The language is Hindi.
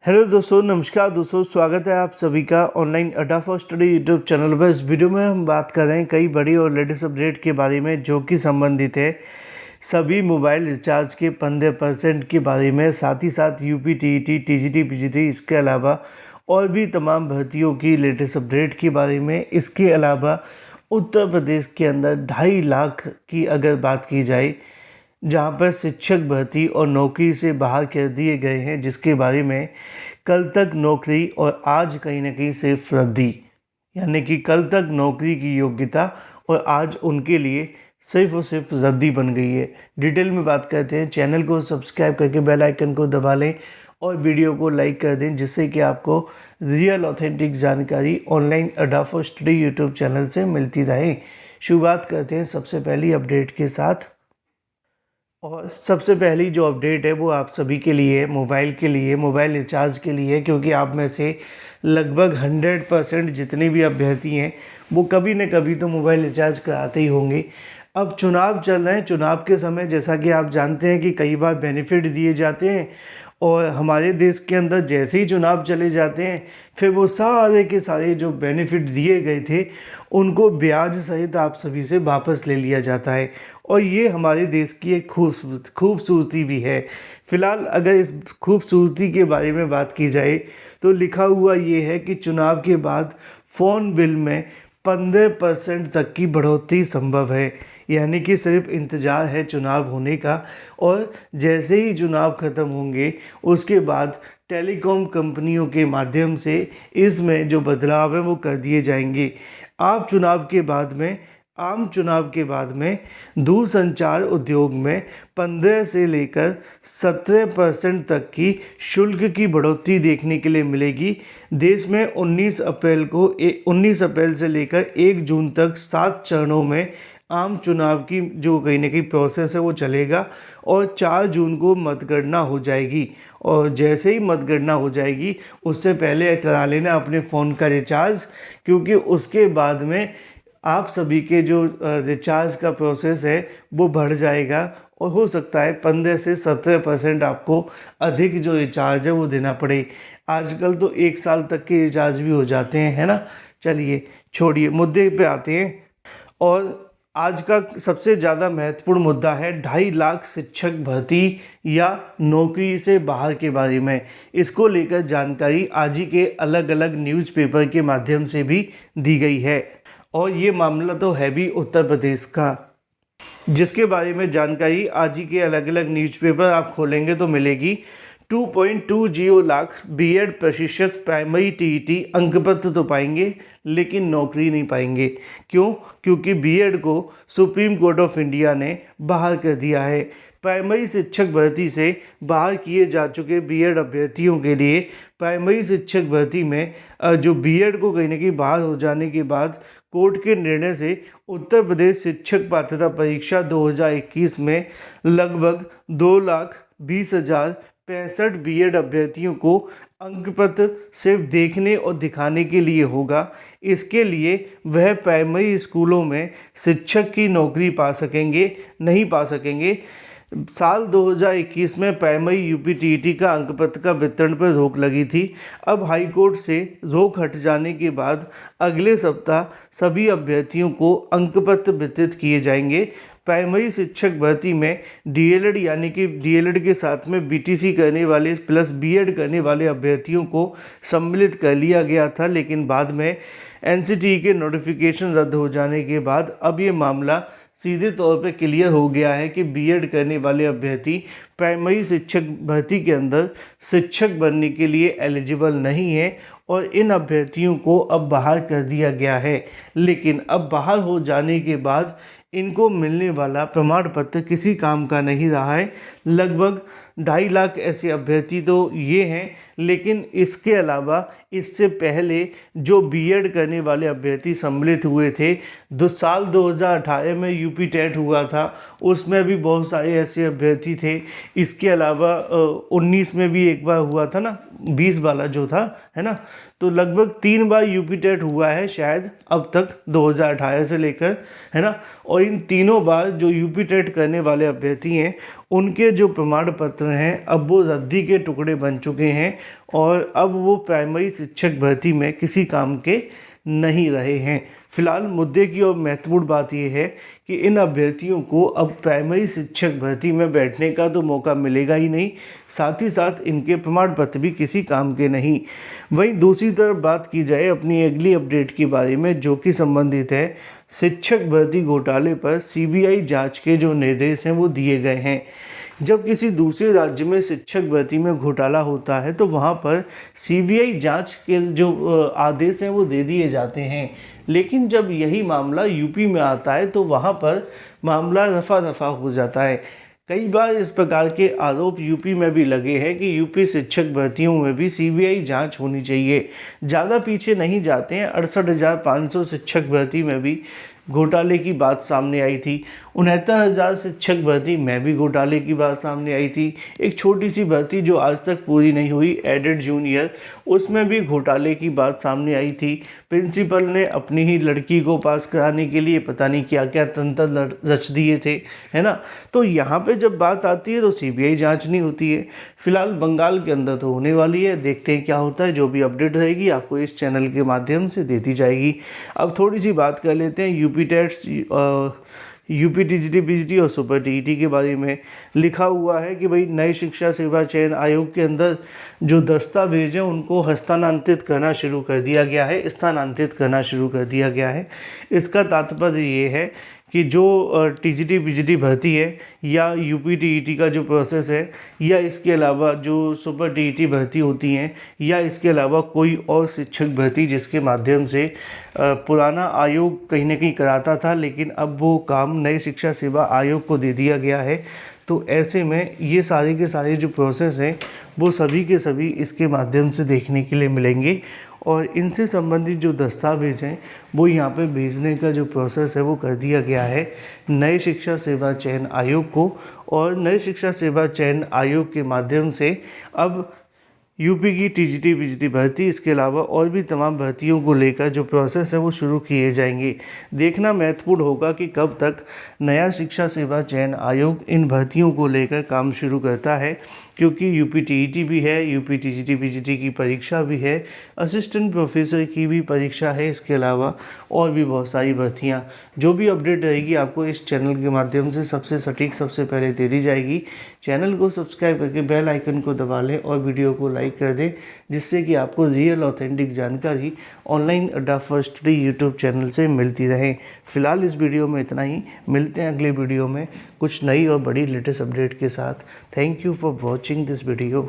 हेलो दोस्तों, नमस्कार दोस्तों। स्वागत है आप सभी का ऑनलाइन अड्डा फॉर स्टडी यूट्यूब चैनल पर। इस वीडियो में हम बात कर रहे हैं कई बड़ी और लेटेस्ट अपडेट के बारे में जो कि संबंधित है सभी मोबाइल रिचार्ज के 15% के बारे में, साथ ही साथ यूपी टीईटी, टीजीटी, पीजीटी, इसके अलावा और भी तमाम भर्तियों की लेटेस्ट अपडेट के बारे में। इसके अलावा उत्तर प्रदेश के अंदर 2.5 लाख की अगर बात की जाए, जहां पर शिक्षक भर्ती और नौकरी से बाहर कर दिए गए हैं, जिसके बारे में कल तक नौकरी और आज कहीं ना कहीं सिर्फ रद्दी, यानी कि कल तक नौकरी की योग्यता और आज उनके लिए सिर्फ और सिर्फ रद्दी बन गई है। डिटेल में बात करते हैं। चैनल को सब्सक्राइब करके बेल आइकन को दबा लें और वीडियो को लाइक कर दें, जिससे कि आपको रियल ऑथेंटिक जानकारी ऑनलाइन अड्डा फॉर स्टडी यूट्यूब चैनल से मिलती रहे। शुरुआत करते हैं सबसे पहली अपडेट के साथ। और सबसे पहली जो अपडेट है वो आप सभी के लिए, मोबाइल के लिए, मोबाइल रिचार्ज के लिए, क्योंकि आप में से लगभग 100% जितने भी अभ्यर्थी हैं वो कभी न कभी तो मोबाइल रिचार्ज कराते ही होंगे। अब चुनाव चल रहे हैं। चुनाव के समय जैसा कि आप जानते हैं कि कई बार बेनिफिट दिए जाते हैं, और हमारे देश के अंदर जैसे ही चुनाव चले जाते हैं फिर वो सारे के सारे जो बेनिफिट दिए गए थे उनको ब्याज सहित आप सभी से वापस ले लिया जाता है। और ये हमारे देश की एक खूबसूरती भी है। फ़िलहाल अगर इस खूबसूरती के बारे में बात की जाए तो लिखा हुआ ये है कि चुनाव के बाद फ़ोन बिल में 15% तक की बढ़ोतरी संभव है, यानी कि सिर्फ इंतज़ार है चुनाव होने का। और जैसे ही चुनाव ख़त्म होंगे उसके बाद टेलीकॉम कंपनियों के माध्यम से इसमें जो बदलाव है वो कर दिए जाएंगे। आम चुनाव के बाद में दूरसंचार उद्योग में 15 से लेकर 17% तक की शुल्क की बढ़ोतरी देखने के लिए मिलेगी। देश में 19 अप्रैल से लेकर 1 जून तक 7 चरणों में आम चुनाव की जो कहीं ना कहीं प्रोसेस है वो चलेगा, और 4 जून को मतगणना हो जाएगी। और जैसे ही मतगणना हो जाएगी उससे पहले करा लेना अपने फ़ोन का रिचार्ज, क्योंकि उसके बाद में आप सभी के जो रिचार्ज का प्रोसेस है वो बढ़ जाएगा, और हो सकता है 15 से 17% आपको अधिक जो रिचार्ज है वो देना पड़े। आजकल तो 1 साल तक के रिचार्ज भी हो जाते हैं, है ना। चलिए छोड़िए, मुद्दे पे आते हैं। और आज का सबसे ज़्यादा महत्वपूर्ण मुद्दा है 2.5 लाख शिक्षक भर्ती या नौकरी से बाहर के बारे में। इसको लेकर जानकारी आज ही के अलग अलग न्यूज़पेपर के माध्यम से भी दी गई है, और ये मामला तो है भी उत्तर प्रदेश का, जिसके बारे में जानकारी आज ही के अलग अलग न्यूज़पेपर आप खोलेंगे तो मिलेगी। 2.20 लाख बीएड प्रशिक्षक प्राइमरी टीईटी अंकपत्र तो पाएंगे लेकिन नौकरी नहीं पाएंगे। क्यों? क्योंकि बीएड को सुप्रीम कोर्ट ऑफ इंडिया ने बाहर कर दिया है। प्राइमरी शिक्षक भर्ती से बाहर किए जा चुके बीएड अभ्यर्थियों के लिए प्राइमरी शिक्षक भर्ती में जो बीएड को कहीं ना कहीं बाहर हो जाने के बाद कोर्ट के निर्णय से उत्तर प्रदेश शिक्षक पात्रता परीक्षा 2021 में लगभग 2,20,065 बीएड अभ्यर्थियों को अंकपत्र सिर्फ देखने और दिखाने के लिए होगा। इसके लिए वह प्राइमरी स्कूलों में शिक्षक की नौकरी नहीं पा सकेंगे। साल 2021 में प्राइमरी यूपी टीईटी का अंकपत्र का वितरण पर रोक लगी थी। अब हाई कोर्ट से रोक हट जाने के बाद अगले सप्ताह सभी अभ्यर्थियों को अंकपत्र वितरित किए जाएंगे। प्राइमरी शिक्षक भर्ती में डीएलएड, यानी कि डीएलएड के साथ में बीटीसी करने वाले प्लस बीएड करने वाले अभ्यर्थियों को सम्मिलित कर लिया गया था, लेकिन बाद में एनसीटीई के नोटिफिकेशन रद्द हो जाने के बाद अब ये मामला सीधे तौर पे क्लियर हो गया है कि बीएड करने वाले अभ्यर्थी प्राइमरी शिक्षक भर्ती के अंदर शिक्षक बनने के लिए एलिजिबल नहीं है, और इन अभ्यर्थियों को अब बाहर कर दिया गया है। लेकिन अब बाहर हो जाने के बाद इनको मिलने वाला प्रमाण पत्र किसी काम का नहीं रहा है। लगभग 2.5 लाख ऐसे अभ्यर्थी तो ये हैं, लेकिन इसके अलावा इससे पहले जो बीएड करने वाले अभ्यर्थी सम्मिलित हुए थे, साल 2018 में यूपी टेट हुआ था, उसमें भी बहुत सारे ऐसे अभ्यर्थी थे। इसके अलावा 19 में भी एक बार हुआ था ना, 20 वाला जो था, है ना, तो लगभग 3 बार यूपी टेट हुआ है शायद अब तक 2018 से लेकर, है ना। और इन तीनों बार जो यूपी टेट करने वाले अभ्यर्थी हैं उनके जो प्रमाण पत्र हैं अब वो रद्दी के टुकड़े बन चुके हैं और अब वो प्राइमरी शिक्षक भर्ती में किसी काम के नहीं रहे हैं। फिलहाल मुद्दे की और महत्वपूर्ण बात यह है कि इन अभ्यर्थियों को अब प्राइमरी शिक्षक भर्ती में बैठने का तो मौका मिलेगा ही नहीं, साथ ही साथ इनके प्रमाण पत्र भी किसी काम के नहीं। वहीं दूसरी तरफ बात की जाए अपनी अगली अपडेट के बारे में जो कि संबंधित है शिक्षक भर्ती घोटाले पर सीबीआई जांच के जो निर्देश हैं वो दिए गए हैं। जब किसी दूसरे राज्य में शिक्षक भर्ती में घोटाला होता है तो वहाँ पर सीबीआई जांच के जो आदेश हैं वो दे दिए जाते हैं, लेकिन जब यही मामला यूपी में आता है तो वहाँ पर मामला रफा दफा हो जाता है। कई बार इस प्रकार के आरोप यूपी में भी लगे हैं कि यूपी शिक्षक भर्तियों में भी सीबीआई जांच होनी चाहिए। ज़्यादा पीछे नहीं जाते हैं, 68,500 शिक्षक भर्ती में भी घोटाले की बात सामने आई थी। 69,000 शिक्षक भर्ती में भी घोटाले की बात सामने आई थी। एक छोटी सी भर्ती जो आज तक पूरी नहीं हुई एडेड जूनियर, उसमें भी घोटाले की बात सामने आई थी। प्रिंसिपल ने अपनी ही लड़की को पास कराने के लिए पता नहीं क्या क्या तंत्र रच दिए थे, है ना। तो यहाँ पे जब बात आती है तो सीबीआई जांच नहीं होती है। फिलहाल बंगाल के अंदर तो होने वाली है, देखते हैं क्या होता है। जो भी अपडेट रहेगी आपको इस चैनल के माध्यम से दे दी जाएगी। अब थोड़ी सी बात कर लेते हैं यूपी टेट्स, यूपी टीजीटी पीजीटी और सुपर टीईटी के बारे में। लिखा हुआ है कि भाई नई शिक्षा सेवा चयन आयोग के अंदर जो दस्तावेज हैं उनको स्थानांतरित करना शुरू कर दिया गया है, स्थानांतरित करना शुरू कर दिया गया है। इसका तात्पर्य ये है कि जो टीजीटी पीजीटी भर्ती है या यूपी टीईटी का जो प्रोसेस है या इसके अलावा जो सुपर टीईटी भर्ती होती हैं या इसके अलावा कोई और शिक्षक भर्ती जिसके माध्यम से पुराना आयोग कहीं ना कहीं कराता था, लेकिन अब वो काम नए शिक्षा सेवा आयोग को दे दिया गया है। तो ऐसे में ये सारे के सारे जो प्रोसेस हैं वो सभी के सभी इसके माध्यम से देखने के लिए मिलेंगे और इनसे संबंधित जो दस्तावेज हैं वो यहाँ पे भेजने का जो प्रोसेस है वो कर दिया गया है नए शिक्षा सेवा चयन आयोग को। और नए शिक्षा सेवा चयन आयोग के माध्यम से अब यूपी की टीजीटी पीजीटी भर्ती, इसके अलावा और भी तमाम भर्तियों को लेकर जो प्रोसेस है वो शुरू किए जाएंगे। देखना महत्वपूर्ण होगा कि कब तक नया शिक्षा सेवा चयन आयोग इन भर्तियों को लेकर काम शुरू करता है, क्योंकि यूपी टीईटी भी है, यूपी टीजीटी पीजीटी की परीक्षा भी है, असिस्टेंट प्रोफेसर की भी परीक्षा है, इसके अलावा और भी बहुत सारी भर्तियाँ। जो भी अपडेट रहेगी आपको इस चैनल के माध्यम से सबसे सटीक सबसे पहले दे दी जाएगी। चैनल को सब्सक्राइब करके बेल आइकन को दबा लें और वीडियो को लाइक कर दें, जिससे कि आपको रियल ऑथेंटिक जानकारी ऑनलाइन अड्डा फर्स्ट स्टडी यूट्यूब चैनल से मिलती रहे। फिलहाल इस वीडियो में इतना ही, मिलते हैं अगले वीडियो में कुछ नई और बड़ी लेटेस्ट अपडेट के साथ। Thank you for watching this video.